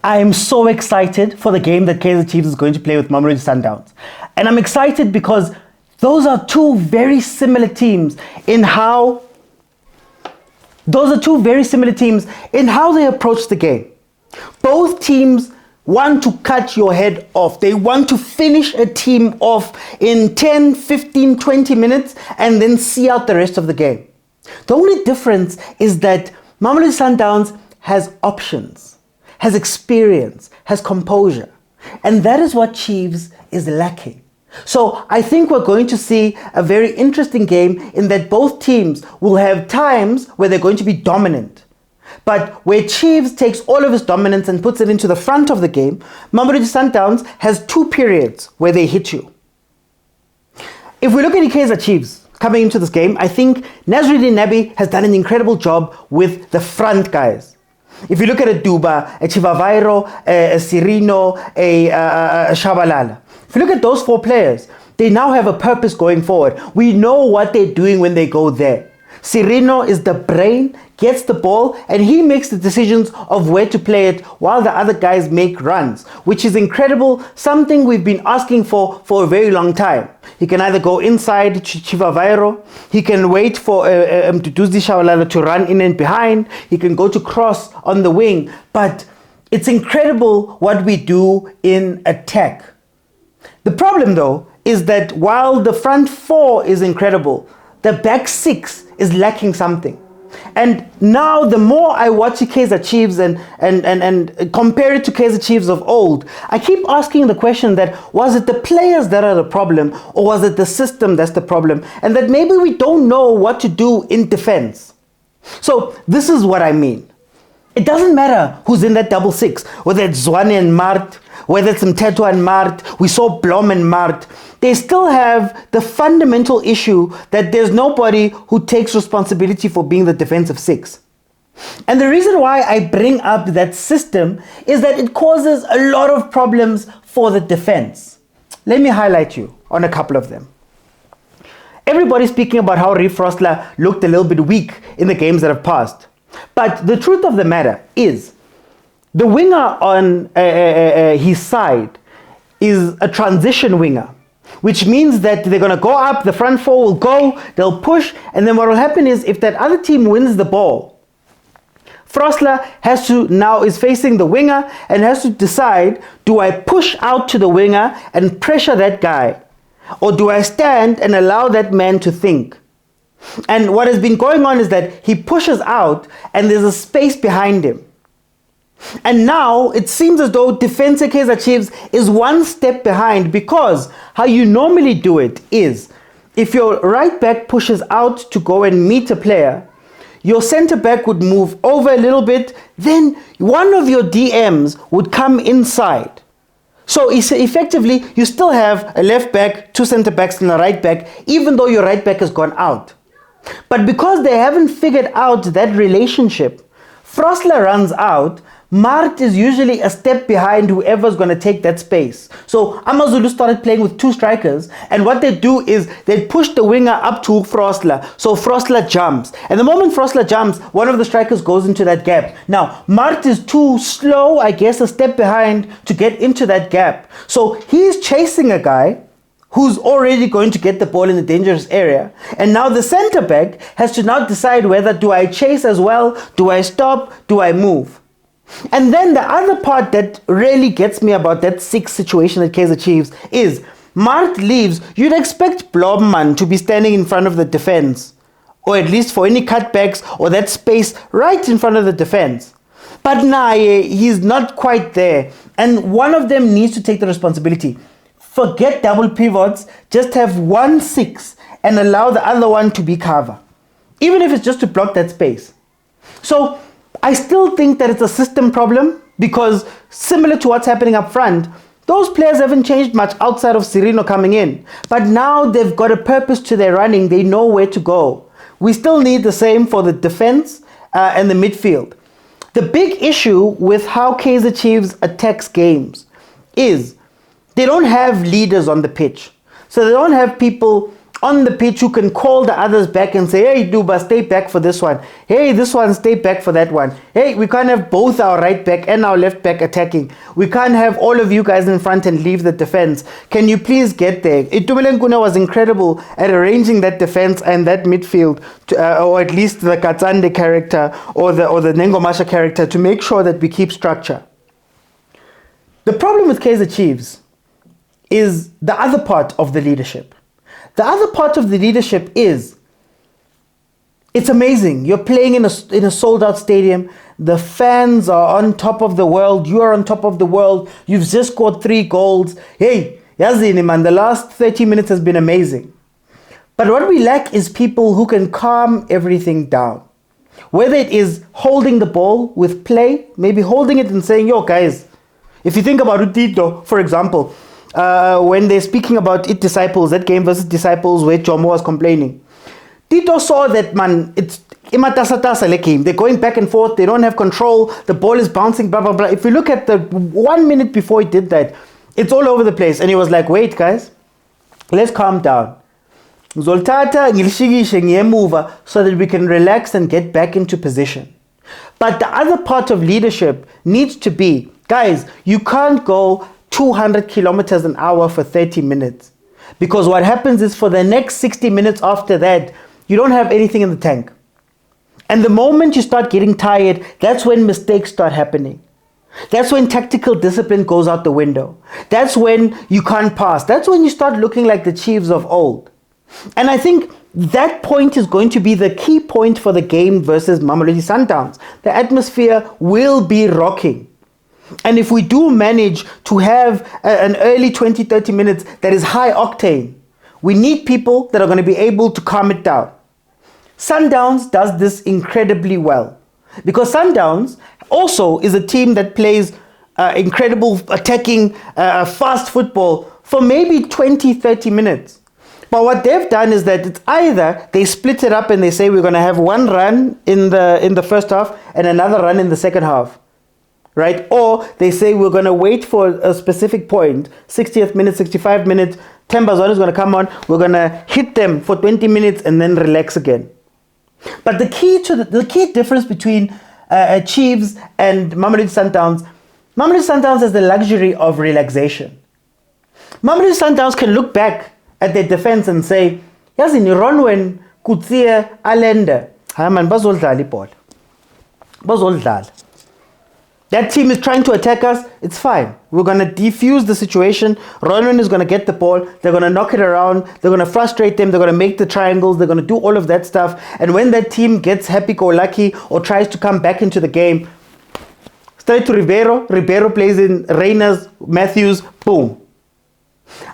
I am so excited for the game that Kaizer Chiefs is going to play with Mamelodi Sundowns. And I'm excited because those are two very similar teams in how they approach the game. Both teams want to cut your head off. They want to finish a team off in 10, 15, 20 minutes and then see out the rest of the game. The only difference is that Mamelodi Sundowns has options, has experience, has composure. And that is what Chiefs is lacking. So I think we're going to see a very interesting game in that both teams will have times where they're going to be dominant. But where Chiefs takes all of its dominance and puts it into the front of the game, Mamelodi Sundowns has 2 periods where they hit you. If we look at the Kaizer Chiefs coming into this game, I think Nazruddin Nabi has done an incredible job with the front guys. If you look at a Duba, a Chivavairo, a Sirino, a Shabalala, if you look at those 4 players, they now have a purpose going forward. We know what they're doing when they go there. Sirino is the brain, gets the ball, and he makes the decisions of where to play it while the other guys make runs, which is incredible, something we've been asking for a very long time. He can either go inside Chivavairo, he can wait for Mduduzi Shabalala to run in and behind, he can go to cross on the wing, but it's incredible what we do in attack. The problem though is that while the front 4 is incredible, the back 6 is lacking something. And now the more I watch the Kaizer Chiefs and compare it to Kaizer Chiefs of old, I keep asking the question that was it the players that are the problem or was it the system that's the problem, and that maybe we don't know what to do in defense. So this is what I mean. It doesn't matter who's in that double 6, whether it's Zwane and Mart, whether it's Mteto and Mart, we saw Blom and Mart. They still have the fundamental issue that there's nobody who takes responsibility for being the defensive 6. And the reason why I bring up that system is that it causes a lot of problems for the defense. Let me highlight you on a couple of them. Everybody's speaking about how Reef Frostler looked a little bit weak in the games that have passed. But the truth of the matter is, the winger on his side is a transition winger, which means that they're going to go up, the front 4 will go, they'll push, and then what will happen is if that other team wins the ball, Frostler is facing the winger and has to decide, do I push out to the winger and pressure that guy, or do I stand and allow that man to think? And what has been going on is that he pushes out and there's a space behind him. And now it seems as though defense at Kaizer Chiefs is one step behind, because how you normally do it is if your right back pushes out to go and meet a player, your center back would move over a little bit, then one of your DMs would come inside. So effectively you still have a left back, 2 center backs and a right back, even though your right back has gone out. But because they haven't figured out that relationship, Frostler runs out, Mart is usually a step behind whoever's going to take that space. So Amazulu started playing with 2 strikers, and what they do is they push the winger up to Frostler, so Frostler jumps. And the moment Frostler jumps, one of the strikers goes into that gap. Now, Mart is too slow, I guess, a step behind to get into that gap. So he's chasing a guy who's already going to get the ball in the dangerous area. And now the center back has to now decide whether do I chase as well, do I stop, do I move? And then the other part that really gets me about that 6 situation at Kaizer Chiefs is Mart leaves, you'd expect Blomman to be standing in front of the defense, or at least for any cutbacks or that space right in front of the defense. But nah, he's not quite there. And one of them needs to take the responsibility. Forget double pivots, just have 1 6 and allow the other one to be cover, even if it's just to block that space. So I still think that it's a system problem, because similar to what's happening up front, those players haven't changed much outside of Sirino coming in. But now they've got a purpose to their running. They know where to go. We still need the same for the defense and the midfield. The big issue with how Kaizer Chiefs attacks games is they don't have leaders on the pitch. So they don't have people on the pitch who can call the others back and say, hey, Duba, stay back for this one. Hey, this one, stay back for that one. Hey, we can't have both our right back and our left back attacking. We can't have all of you guys in front and leave the defense. Can you please get there? Itumeleng Kuna was incredible at arranging that defense and that midfield, or at least the Katsande character or the Nengomasha character, to make sure that we keep structure. The problem with Kaizer Chiefs is the other part of the leadership. The other part of the leadership is, it's amazing. You're playing in a sold out stadium. The fans are on top of the world. You are on top of the world. You've just scored 3 goals. Hey, Yazini man, the last 30 minutes has been amazing. But what we lack is people who can calm everything down. Whether it is holding the ball with play, maybe holding it and saying, yo guys, if you think about Utito, for example, when they're speaking about It Disciples, that game versus Disciples where Jomo was complaining. Tito saw that, man, it's imatasatasa le game. They're going back and forth. They don't have control. The ball is bouncing, blah, blah, blah. If you look at the 1 minute before he did that, it's all over the place. And he was like, wait, guys, let's calm down. Zoltata ngilishikishe ngiyemuva so that we can relax and get back into position. But the other part of leadership needs to be, guys, you can't go 200 kilometers an hour for 30 minutes. Because what happens is for the next 60 minutes after that, you don't have anything in the tank. And the moment you start getting tired, that's when mistakes start happening. That's when tactical discipline goes out the window. That's when you can't pass. That's when you start looking like the Chiefs of old. And I think that point is going to be the key point for the game versus Mamelodi Sundowns. The atmosphere will be rocking. And if we do manage to have an early 20-30 minutes that is high octane, we need people that are going to be able to calm it down. Sundowns does this incredibly well, because Sundowns also is a team that plays incredible attacking fast football for maybe 20-30 minutes. But what they've done is that it's either they split it up and they say we're going to have one run in the first half and another run in the second half. Right? Or they say we're going to wait for a specific point, 60th minute, 65 minutes, Tembazon is going to come on, we're going to hit them for 20 minutes and then relax again. But the key difference between Chiefs and Mamelodi Sundowns has the luxury of relaxation. Mamelodi Sundowns can look back at their defense and say, yazi ni Ronwen Kutsie Alende. Ha man bazoldlala ibhola. Bazoldlala. That team is trying to attack us. It's fine. We're going to defuse the situation. Ronwen is going to get the ball. They're going to knock it around. They're going to frustrate them. They're going to make the triangles. They're going to do all of that stuff. And when that team gets happy-go-lucky or tries to come back into the game, straight to Ribeiro. Ribeiro plays in Reyners, Matthews, boom.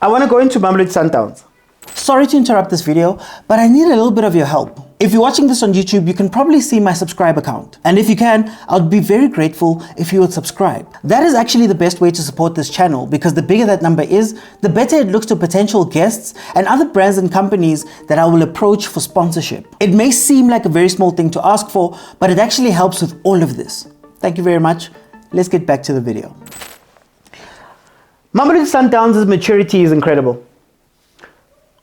I want to go into Mamelodi Sundowns. Sorry to interrupt this video, but I need a little bit of your help. If you're watching this on YouTube, you can probably see my subscribe account. And if you can, I'd be very grateful if you would subscribe. That is actually the best way to support this channel, because the bigger that number is, the better it looks to potential guests and other brands and companies that I will approach for sponsorship. It may seem like a very small thing to ask for, but it actually helps with all of this. Thank you very much. Let's get back to the video. Mamelodi Sundowns' maturity is incredible.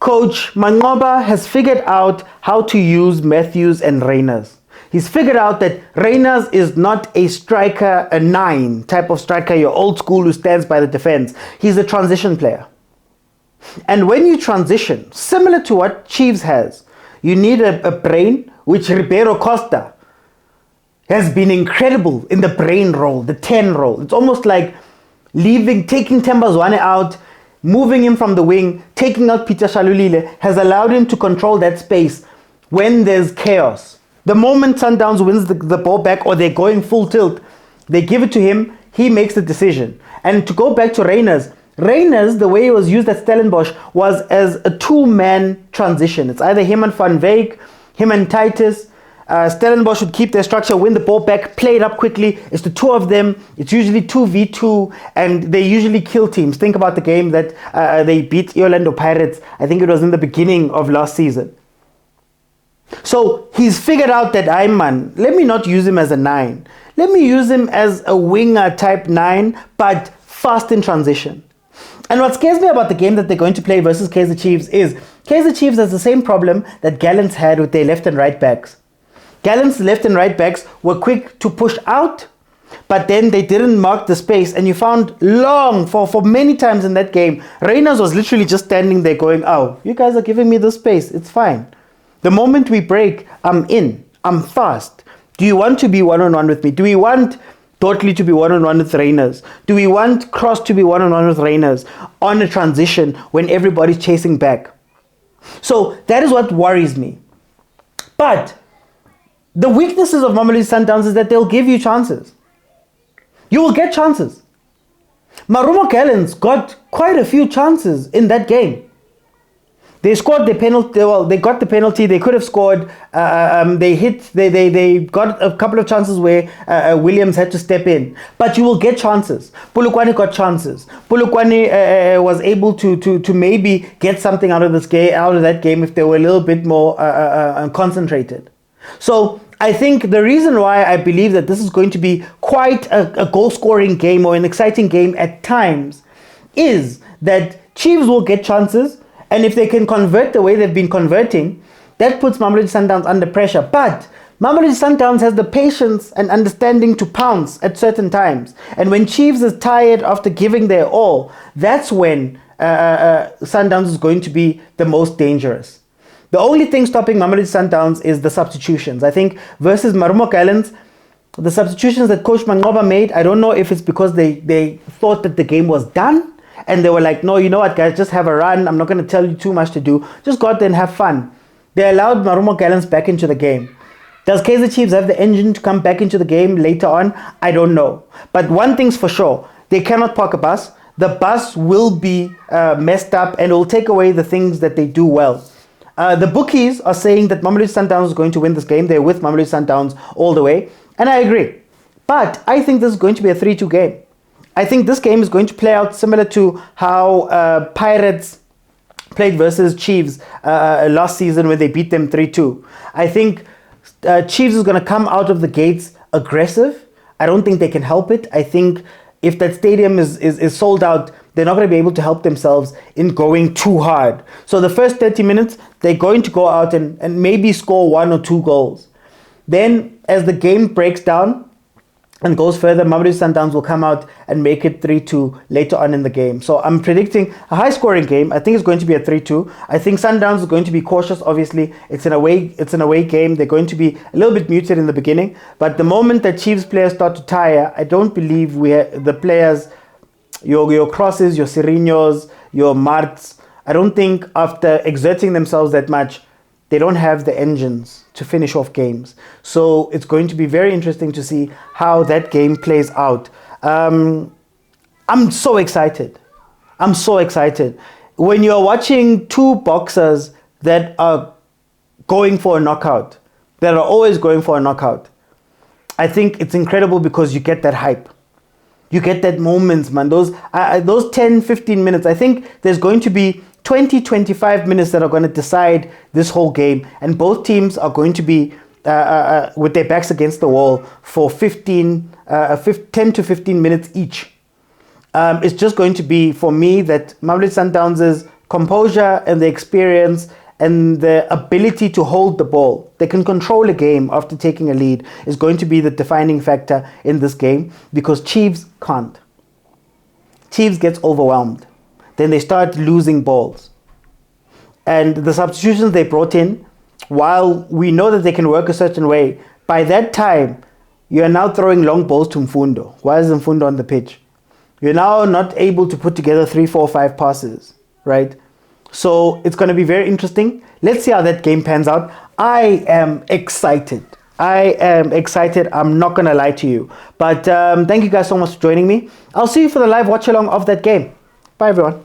Coach Manqoba has figured out how to use Matthews and Reyners. He's figured out that Reyners is not a striker, a 9 type of striker, your old school who stands by the defense. He's a transition player. And when you transition, similar to what Chiefs has, you need a brain, which Ribeiro Costa has been incredible in the brain role, the 10 role. It's almost like taking Tembazwane out, moving him from the wing, taking out Peter Shalulile has allowed him to control that space when there's chaos. The moment Sundowns wins the ball back or they're going full tilt, they give it to him, he makes the decision. And to go back to Reyners, the way he was used at Stellenbosch was as a 2-man transition. It's either him and Van Wyk, him and Titus. Stellenbosch would keep their structure, win the ball back, play it up quickly. It's the two of them. It's usually 2v2, and they usually kill teams. Think about the game that they beat Orlando Pirates. I think it was in the beginning of last season. So he's figured out that let me not use him as a 9. Let me use him as a winger type 9, but fast in transition. And what scares me about the game that they're going to play versus Kaizer Chiefs is Kaizer Chiefs has the same problem that Gallants had with their left and right backs. Gallants' left and right backs were quick to push out, but then they didn't mark the space, and you found long, for many times in that game, Reyners was literally just standing there going, oh, you guys are giving me the space, it's fine. The moment we break, I'm in, I'm fast. Do you want to be one-on-one with me? Do we want Dortley to be one-on-one with Reyners? Do we want Cross to be one-on-one with Reyners on a transition when everybody's chasing back? So that is what worries me. But the weaknesses of Mamelodi Sundowns is that they'll give you chances. You will get chances. Marumo Gallants got quite a few chances in that game. They scored the penalty. Well, they got the penalty. They could have scored. They got a couple of chances where Williams had to step in. But you will get chances. Polokwane got chances. Polokwane was able to maybe get something out of that game if they were a little bit more concentrated. So I think the reason why I believe that this is going to be quite a goal-scoring game or an exciting game at times is that Chiefs will get chances. And if they can convert the way they've been converting, that puts Mamelodi Sundowns under pressure. But Mamelodi Sundowns has the patience and understanding to pounce at certain times. And when Chiefs is tired after giving their all, that's when Sundowns is going to be the most dangerous. The only thing stopping Mamelodi Sundowns is the substitutions. I think versus Marumo Gallants, the substitutions that Coach Manqoba made, I don't know if it's because they thought that the game was done. And they were like, no, you know what, guys, just have a run. I'm not going to tell you too much to do. Just go out there and have fun. They allowed Marumo Gallants back into the game. Does Kaizer Chiefs have the engine to come back into the game later on? I don't know. But one thing's for sure. They cannot park a bus. The bus will be messed up and it will take away the things that they do well. The bookies are saying that Mamelodi Sundowns is going to win this game. They're with Mamelodi Sundowns all the way. And I agree. But I think this is going to be a 3-2 game. I think this game is going to play out similar to how Pirates played versus Chiefs last season when they beat them 3-2. I think Chiefs is going to come out of the gates aggressive. I don't think they can help it. I think if that stadium is sold out, they're not going to be able to help themselves in going too hard. So the first 30 minutes, they're going to go out and maybe score 1 or 2 goals. Then as the game breaks down, and goes further, Mamelodi Sundowns will come out and make it 3-2 later on in the game. So I'm predicting a high-scoring game. I think it's going to be a 3-2. I think Sundowns is going to be cautious. Obviously, it's an away game. They're going to be a little bit muted in the beginning. But the moment that Chiefs players start to tire, I don't believe the players, your Crosses, your Sirinos, your Marts, I don't think after exerting themselves that much, they don't have the engines to finish off games. So it's going to be very interesting to see how that game plays out. I'm so excited. I'm so excited. When you're watching two boxers that are going for a knockout, that are always going for a knockout, I think it's incredible because you get that hype. You get that moments, man. Those 10, 15 minutes. I think there's going to be 20, 25 minutes that are going to decide this whole game. And both teams are going to be with their backs against the wall for 10 to 15 minutes each. It's just going to be, for me, that Mamelodi Sundowns' composure and the experience and the ability to hold the ball, they can control a game after taking a lead, is going to be the defining factor in this game, because Chiefs can't. Chiefs gets overwhelmed. Then they start losing balls. And the substitutions they brought in, while we know that they can work a certain way, by that time, you are now throwing long balls to Mfundo. Why is Mfundo on the pitch? You're now not able to put together 3, 4, 5 passes, right? So it's going to be very interesting. Let's see how that game pans out. I am excited. I'm not going to lie to you. But thank you guys so much for joining me. I'll see you for the live watch along of that game. Bye, everyone.